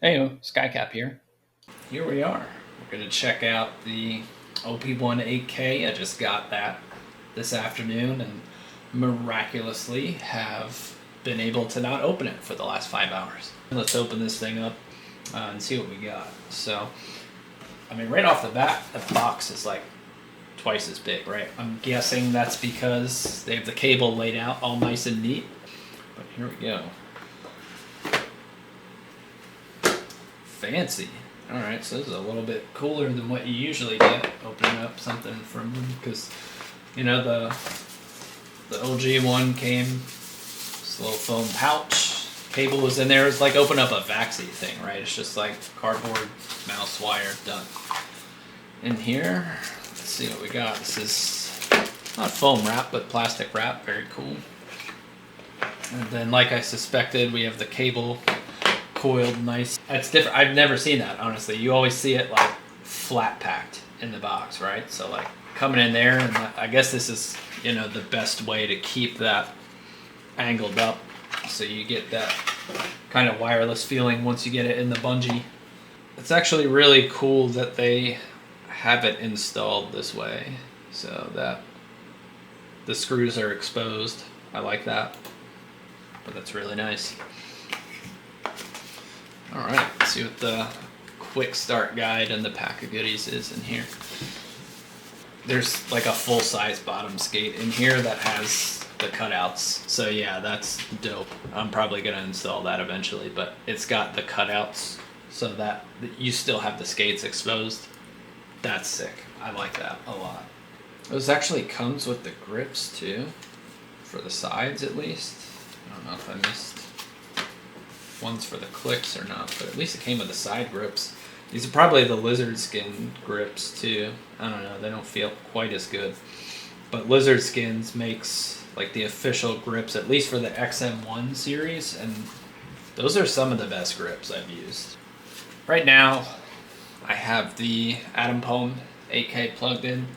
Hey, Skycap here. Here we are. We're going to check out the OP1 8K. I just got that this afternoon and miraculously have been able to not open it for the last 5 hours. Let's open this thing up and see what we got. So, I mean, right off the bat, the box is like twice as big, right? I'm guessing that's because they have the cable laid out all nice and neat. But here we go. Fancy. All right, so this is a little bit cooler than what you usually get opening up something from them, because you know the OG one came this little foam pouch. Cable was in there. It's like open up a Vaxi thing, right? It's just like cardboard, mouse wire, done. In here, let's see what we got. This is not foam wrap, but plastic wrap. Very cool. And then, like I suspected, we have the cable coiled nice. It's different. I've never seen that, honestly. You always see it like flat packed in the box, right? So like coming in there, and I guess this is, you know, the best way to keep that angled up so you get that kind of wireless feeling once you get it in the bungee. It's actually really cool that they have it installed this way so that the screws are exposed. I like that, but that's really nice. All right, let's see what the quick start guide and the pack of goodies is in here. There's like a full-size bottom skate in here that has the cutouts. So yeah, that's dope. I'm probably gonna install that eventually, but it's got the cutouts so that you still have the skates exposed. That's sick. I like that a lot. This actually comes with the grips too, for the sides at least. I don't know if I missed ones for the clicks or not, but at least it came with the side grips. These are probably the lizard skin grips too. I don't know, they don't feel quite as good. But Lizard Skins makes like the official grips, at least for the XM1 series, and those are some of the best grips I've used. Right now, I have the Atom Poem 8K plugged in.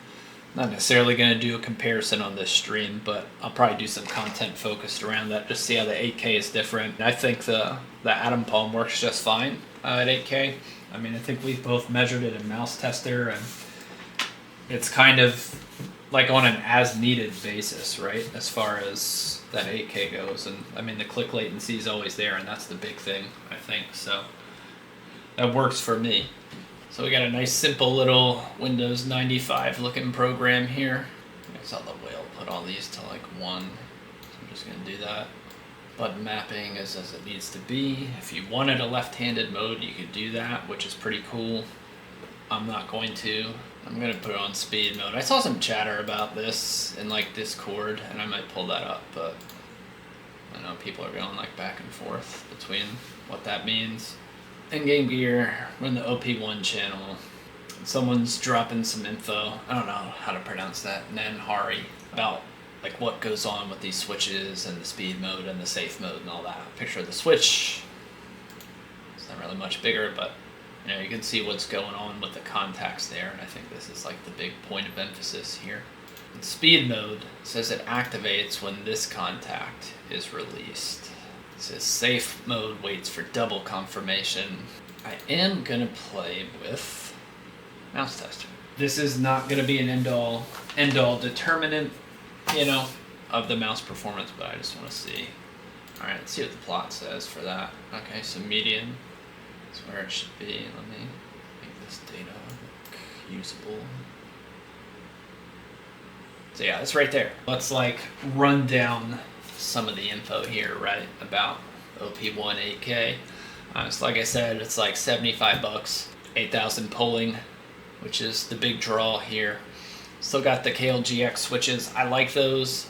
Not necessarily going to do a comparison on this stream, but I'll probably do some content focused around that, just see how the 8K is different. I think the Atom Palm works just fine at 8K. I mean, I think we've both measured it in Mouse Tester, and it's kind of like on an as-needed basis, right, as far as that 8K goes. And I mean, the click latency is always there, and that's the big thing, I think. So that works for me. So we got a nice simple little Windows 95 looking program here. I saw the whale put all these to like 1, so I'm just gonna do that. Button mapping is as it needs to be. If you wanted a left-handed mode, you could do that, which is pretty cool. I'm not going to. I'm gonna put it on speed mode. I saw some chatter about this in like Discord, and I might pull that up, but I know people are going like back and forth between what that means. Endgame gear, we're in the OP1 channel. Someone's dropping some info, I don't know how to pronounce that, Nanhari, about like what goes on with these switches and the speed mode and the safe mode and all that. Picture of the switch. It's not really much bigger, but you know, you can see what's going on with the contacts there, and I think this is like the big point of emphasis here. In speed mode says it activates when this contact is released. It says safe mode waits for double confirmation. I am gonna play with Mouse Tester. This is not gonna be an end-all determinant, you know, of the mouse performance, but I just want to see. All right, let's see what the plot says for that. Okay, so median is where it should be. Let me make this data look usable. So yeah, it's right there. Let's like run down some of the info here, right, about OP1 8K. So like I said, it's like 75 bucks, 8,000 polling, which is the big draw here. Still got the KLGX switches. I like those.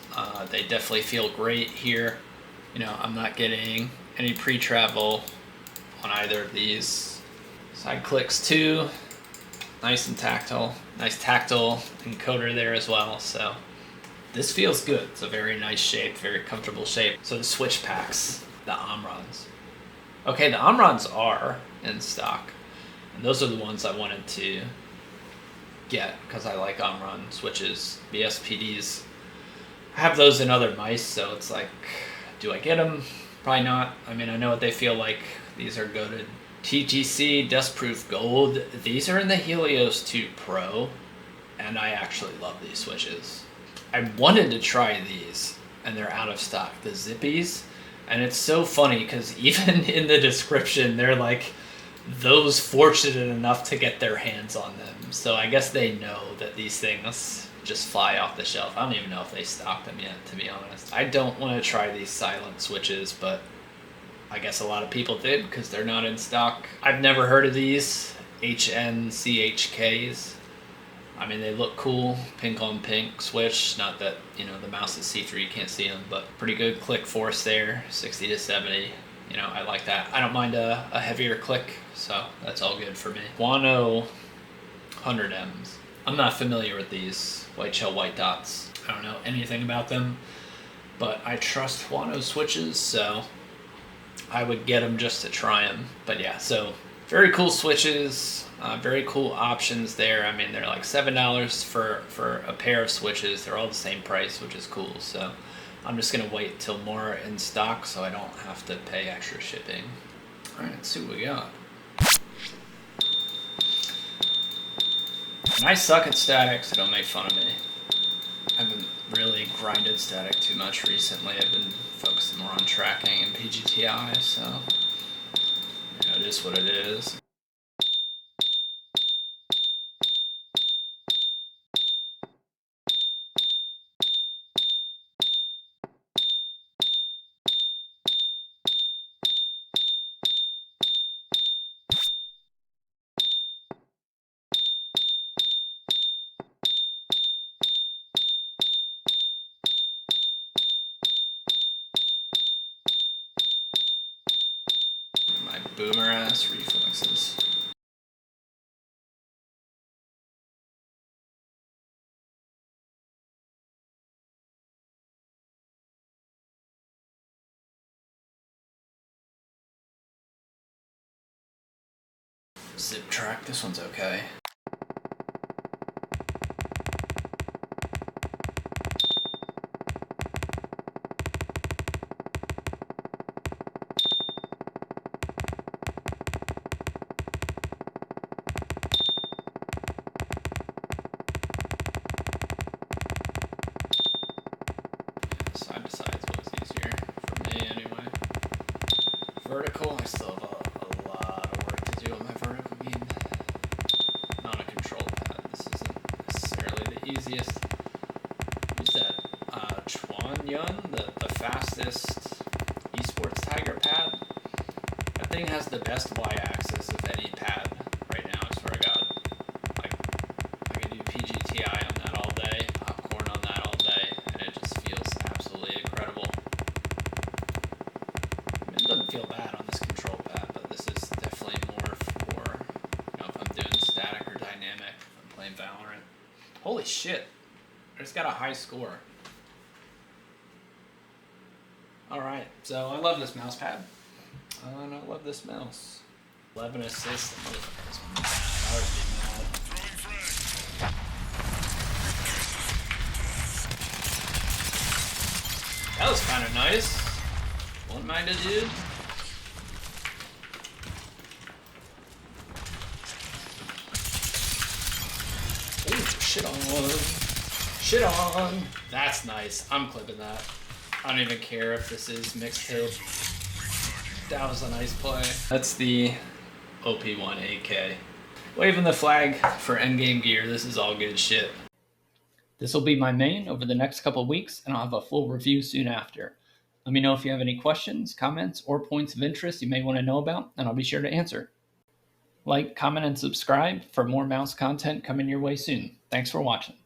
They definitely feel great here. You know, I'm not getting any pre-travel on either of these. Side clicks too. Nice and tactile. Nice tactile encoder there as well. So this feels good. It's a very nice shape, very comfortable shape. So the switch packs, the Omrons. Okay, the Omrons are in stock. And those are the ones I wanted to get because I like Omron switches. The SPDs, I have those in other mice, so it's like, do I get them? Probably not. I mean, I know what they feel like. These are goated TGC Dustproof Gold. These are in the Helios 2 Pro, and I actually love these switches. I wanted to try these, and they're out of stock. The Zippies. And it's so funny because even in the description, they're like, those fortunate enough to get their hands on them. So I guess they know that these things just fly off the shelf. I don't even know if they stock them yet, to be honest. I don't want to try these silent switches, but I guess a lot of people did because they're not in stock. I've never heard of these HNCHKs. I mean, they look cool, pink on pink switch. Not that, you know, the mouse is see-through, you can't see them, but pretty good click force there, 60 to 70. You know, I like that. I don't mind a heavier click, so that's all good for me. Guano 100Ms. I'm not familiar with these white shell white dots. I don't know anything about them, but I trust Guano switches, so I would get them just to try them. But yeah, so very cool switches, very cool options there. I mean, they're like $7 for a pair of switches. They're all the same price, which is cool. So I'm just gonna wait till more are in stock so I don't have to pay extra shipping. All right, let's see what we got. And I suck at static, so don't make fun of me. I haven't really grinded static too much recently. I've been focusing more on tracking and PGTI, so you know, it is what it is. My boomer ass reflexes. Zip track, this one's okay. Side to side's always easier for me anyway. Vertical, I still have a lot of work to do on my vertical game. Not a control pad. This isn't necessarily the easiest. Use that Chuan Yun, the fastest esports tiger pad. That thing has the best y-axis of any pad right now, I swear to God. Like, I can do PGTI on that all day, popcorn on that all day, and it just feels absolutely incredible. I mean, it doesn't feel bad on this control pad, but this is definitely more for, you know, if I'm doing static or dynamic, if I'm playing Valorant. Holy shit, I just got a high score. Alright, so I love this mouse pad. And I love this mouse. 11 assists, the motherfucker's mad. I would be mad. That was kind of nice. One-minded dude. Ooh, shit on. Shit on. That's nice. I'm clipping that. I don't even care if this is mixtape. That was a nice play. That's the OP1 8K. Waving the flag for Endgame gear. This is all good shit. This will be my main over the next couple of weeks, and I'll have a full review soon after. Let me know if you have any questions, comments, or points of interest you may want to know about, and I'll be sure to answer. Like, comment, and subscribe for more mouse content coming your way soon. Thanks for watching.